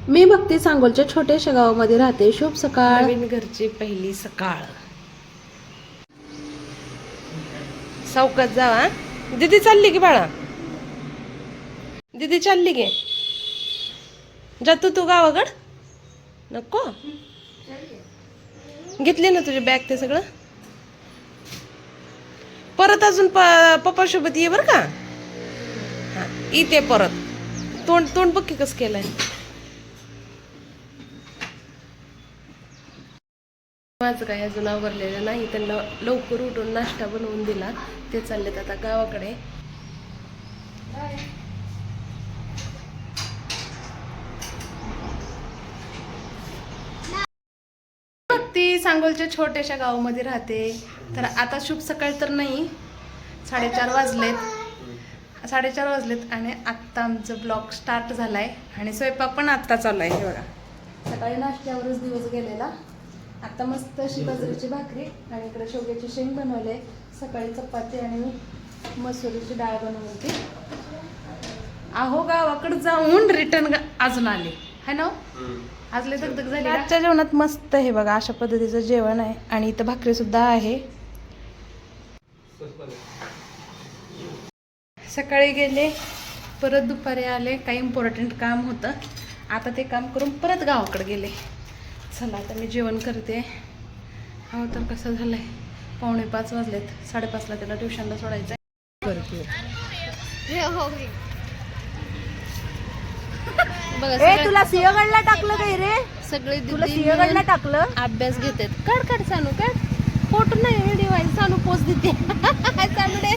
मी भक्ती सांगोलच्या छोट्याशा गावामध्ये राहते. शुभ सकाळ. नवीन घरची पहिली सकाळ. सावकाश जावा. दीदी चालली की बाळा? दीदी चालली की? जातो तू गावाकड? नको घेतली ना तुझी बॅग ते सगळं? परत अजून पप्पा सोबत ये बर का? हा इथे परत. तोंड तोंड बघ की कसं केलंय. माझं काही अजून आवरलेलं नाही. त्यांना लवकर उठून नाश्ता बनवून दिला. ते चाललेत आता गावाकडे. ती सांगोलच्या छोट्याशा गावामध्ये राहते. तर आता शुभ सकाळ तर नाही, 4:30 वाजलेत आणि आत्ता आमचं ब्लॉग स्टार्ट झालाय आणि स्वयंपाक पण आत्ता चालू आहे. हे बघा, सकाळी नाश्त्यावरच दिवस गेलेला. आता मस्त अशी बाजरीची भाकरी आणि इकडे शेवग्याची शेंग बनवले. सकाळी चपाती आणि मसुरीची डाळ बनवली. अहो गावाकडे जाऊन रिटर्न अजून आले है ना. आज लय दगदग झाली. आजच्या जेवणात मस्त हे बघा अशा पद्धतीचं जेवण आहे आणि इथं भाकरी सुद्धा आहे. सकाळी गेले, परत दुपारी आले. काही इम्पॉर्टंट काम होतं. आता ते काम करून परत गावाकडे गेले. चला आता मी जेवण करते. हो तर कसं झालंय, 4:45 वाजलेत. 5:30ला त्याला ट्युशनला सोडायचं आहे. तुला सिंहगडला टाकलं काय रे? सगळे तुला सिंहगडला टाकलं? अभ्यास घेतात. काढ सानू काढ. फोटो नाही व्हिडिओ आहे. सानू पोस्ट देते. सानू दे.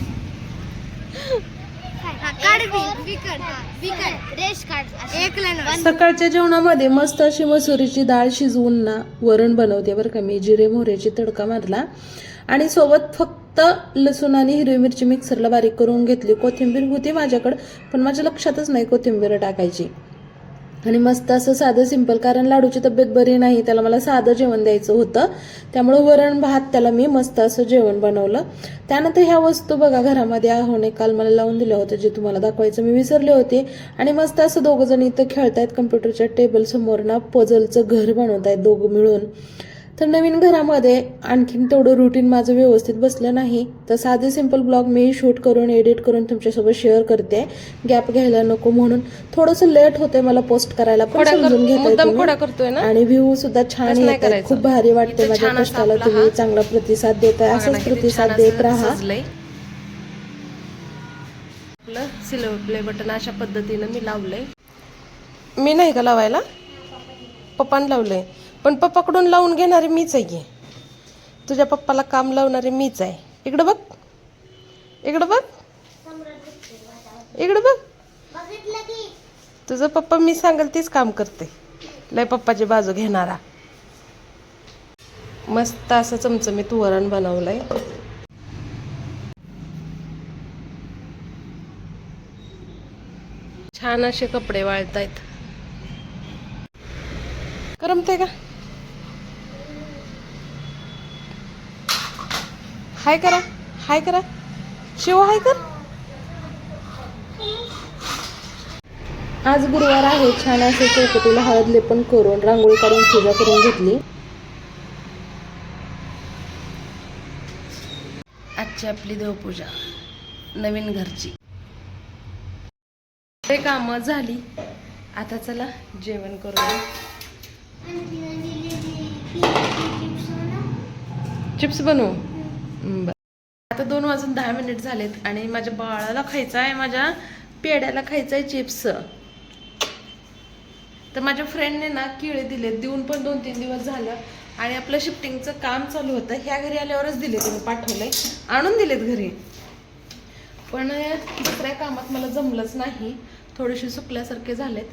सकाळच्या जेवणामध्ये मस्त अशी मसुरीची डाळ शिजवून ना वरण बनवते बरं का मी. जिरे मोहऱ्याची तडका मारला आणि सोबत फक्त लसूण आणि हिरवी मिरची मिक्सरला बारीक करून घेतली. कोथिंबीर होती माझ्याकडं पण माझ्या लक्षातच नाही कोथिंबीर टाकायची. आणि मस्त असं साधं सिंपल, कारण लाडूची तब्येत बरी नाही, त्याला मला साधं जेवण द्यायचं होतं. त्यामुळं वरण भात त्याला मी मस्त असं जेवण बनवलं. त्यानंतर ह्या वस्तू बघा घरामध्ये ahoने काल मला लावून दिल्या होत्या, जे तुम्हाला दाखवायचं मी विसरले होते. आणि मस्त असं दोघं जण इथं खेळतायत कम्प्युटरच्या टेबल समोर ना. पझलचं घर बनवतायत दोघं मिळून. तर नवीन घरामध्ये आणखीन तेवढं रुटीन माझं व्यवस्थित बसलं नाही. तर साधे सिंपल ब्लॉग मी शूट करून एडिट करून तुमच्यासोबत शेअर करते. गॅप घ्यायला नको म्हणून. थोडंसं लेट होतंय मला पोस्ट करायला, पण समजून करतोय ना. आणि व्ह्यू सुद्धा छान येतात. खूप भारी वाटते माझ्या कष्टाला. तुम्ही चांगला प्रतिसाद देताय. असाच प्रतिसाद देत राहा. सिल्वर प्ले बटन अशा पद्धतीनं मी लावलंय. मी नाही का लावायला, पप्पाने लावलंय. पण पप्पाकडून लावून घेणारे मीच आहे. तुझ्या पप्पाला काम लावणारे मीच आहे. इकडं बघ, इकडं बघ, इकडं बघ. तुझं पप्पा मी सांगेल तीच काम करते. लय पप्पाची बाजू घेणारा. मस्त असं चमचमीत वरण बनवलंय. छान असे कपडे वाळतायत. करमते का? हाय करा, हाय करा. शिव हाय कर. आज गुरुवार आहे. छान असे चौकटीला हळद लेपन करून रांगोळी काढून पूजा करून घेतली. आजची आपली देवपूजा नवीन घरची. ते कामं झाली. आता चला जेवण करूया. चिप्स बनवू. आता 2:10 झालेत आणि माझ्या बाळाला खायचं आहे, माझ्या पेड्याला खायचं आहे चिप्स. तर माझ्या फ्रेंडने ना केळे दिलेत. देऊन पण 2-3 दिवस झालं आणि आपलं शिफ्टिंगचं काम चालू होतं. ह्या घरी आल्यावरच दिले, तिने पाठवलंय, आणून दिलेत घरी. पण दुसऱ्या कामात मला जमलंच नाही. थोडेसे सुकल्यासारखे झालेत.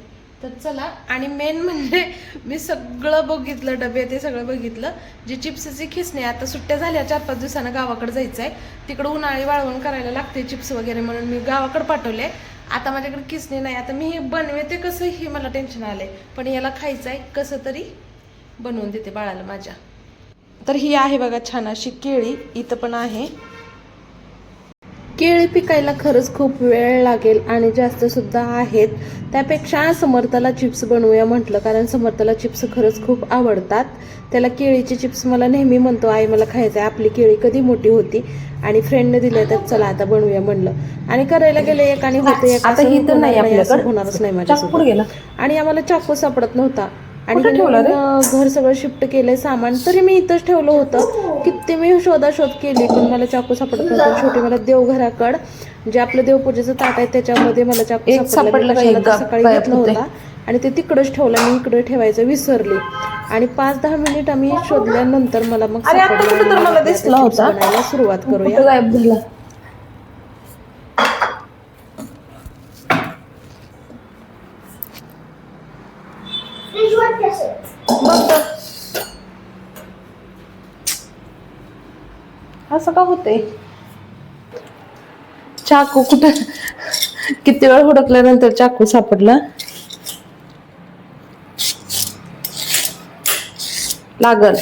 तर चला, आणि मेन म्हणजे मी सगळं बघितलं, डबे ते सगळं बघितलं. जी चिप्सची खिसणी आता सुट्ट्या झाल्या, 4-5 दिवसानं गावाकडे जायचं आहे. तिकडं उन्हाळी वाळवण करायला लागते चिप्स वगैरे म्हणून मी गावाकडे पाठवले. आता माझ्याकडे खिसणी नाही. आता मी हे बनवते कसं हे मला टेन्शन आलंय. पण याला खायचं आहे, कसं तरी बनवून देते बाळाला माझ्या. तर ही आहे बघा छान अशी केळी. इथं पण आहे. केळी पिकायला खरंच खूप वेळ लागेल आणि जास्त सुद्धा आहेत. त्यापेक्षा समर्थाला चिप्स बनवूया म्हटलं, कारण समर्थाला चिप्स खरंच खूप आवडतात. त्याला केळीचे चिप्स मला नेहमी म्हणतो, आई मला खायचं आहे, आपली केळी कधी मोठी होती. आणि फ्रेंडने दिले तर चला आता बनवूया म्हणलं. आणि करायला गेले एक आणि होते एक. आता ही तर नाही आपल्याकडे, होणारच नाही माझ्यासोबत. गेला आणि आम्हाला चाकू सापडत नव्हता. आणि कुठं ठेवलं रे? घर सगळं शिफ्ट केलंय सामान, तरी मी इथंच ठेवलं होतं. किती मी शोधाशोध केली पण मला चाकू सापडत नव्हता. शेवटी मला देवघराकड जे आपलं देवपूजेचं ताट आहे त्याच्यामध्ये मला चाकू सापडला. सकाळी घेतला होता आणि ते तिकडंच ठेवलं. मी इकडे ठेवायचं विसरले आणि 5-10 मिनिट आम्ही शोधल्यानंतर मला मग मला दिसला होता. बनायला सुरुवात करूया. गायब झाला. असं का होतंय? चाकू कुठं? किती वेळ हुडकल्यानंतर चाकू सापडला. लागल.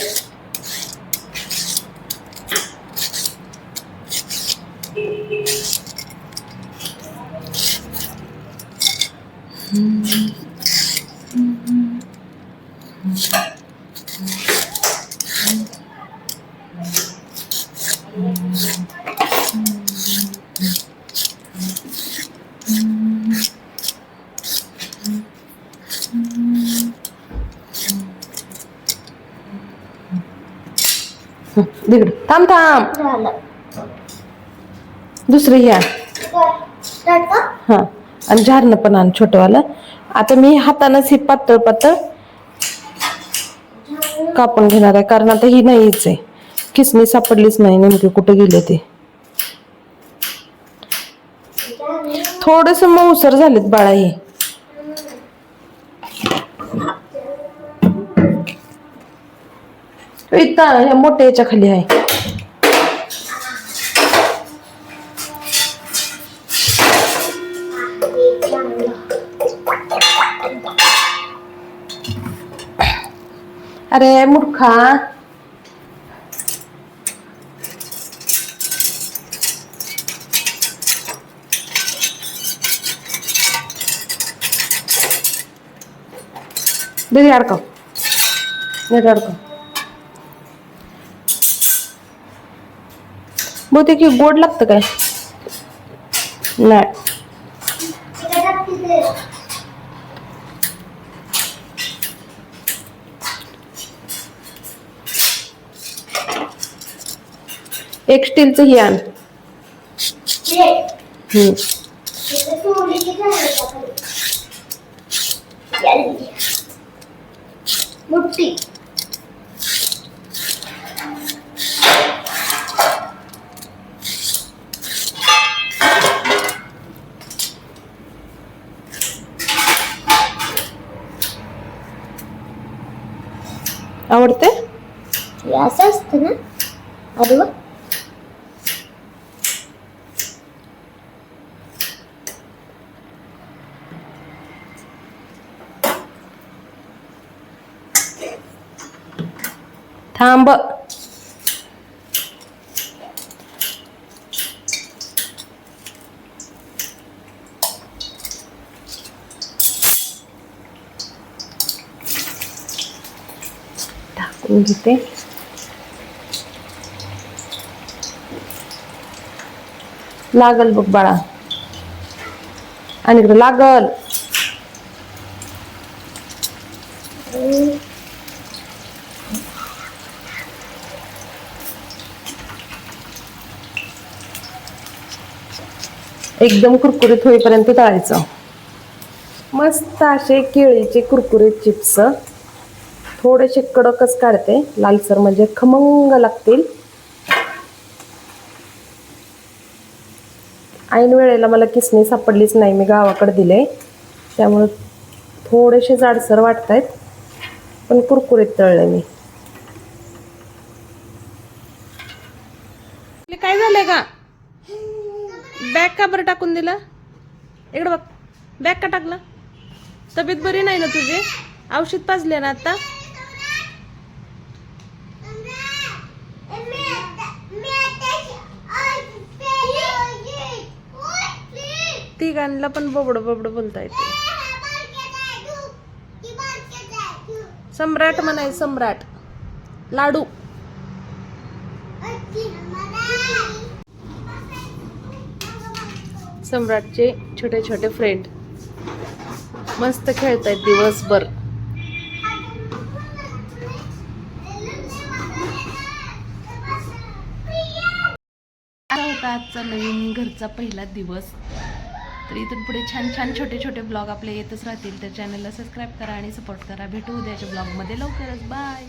तिकडे थांब थांब. दुसरं घ्या. हा आणि झारणं पण आण छोटवाला. आता मी हातानंच हे पातळ पातळ कापून घेणार आहे, कारण आता ही नाहीच आहे. किसणी सापडलीच नाही, नेमके कुठे गेले ते. थोडस मऊसर झालेत बाळा हे. इथं ह्या मोठ्या याच्या खाली आहे. अरे मूर्खा. दे अडकव. नीट अडकव. बहुतेक गोड लागतं काय? नाही. एक स्टीलचं ही आण. मोठी आवडते? असं असतं ना. अरे वा. थांब. टाकून घेते. लागल बघ बाळा. आणि इकडे लागल. एकदम कुरकुरीत होईपर्यंत तळायचं. मस्त असे केळीचे कुरकुरीत चिप्स. थोडेसे कडकच काढते, लालसर म्हणजे खमंग लागतील. ऐन वेळेला मला किसणी सापडलीच नाही, मी गावाकडे दिले, त्यामुळे थोडेसे जाडसर वाटतायत, पण कुरकुरीत तळले मी. काय झालंय का? बॅग का बरं टाकून दिला? इकडं बघ, बॅग का टाकला? तब्येत बरी नाही ना तुझी? औषध पाजले ना आता? तिघांना पण बबड बबड बोलता येते. सम्राट म्हणाय, सम्राट. लाडू. सम्राटचे छोटे छोटे फ्रेंड मस्त खेळतायत दिवसभर. होता आजचा नवीन घरचा पहिला दिवस. तर इथून पुढे छान छान छोटे छोटे ब्लॉग आपले येतच राहतील. तर चॅनलला सबस्क्राईब करा आणि सपोर्ट करा. भेटू उद्याच्या ब्लॉगमध्ये लवकरच. बाय.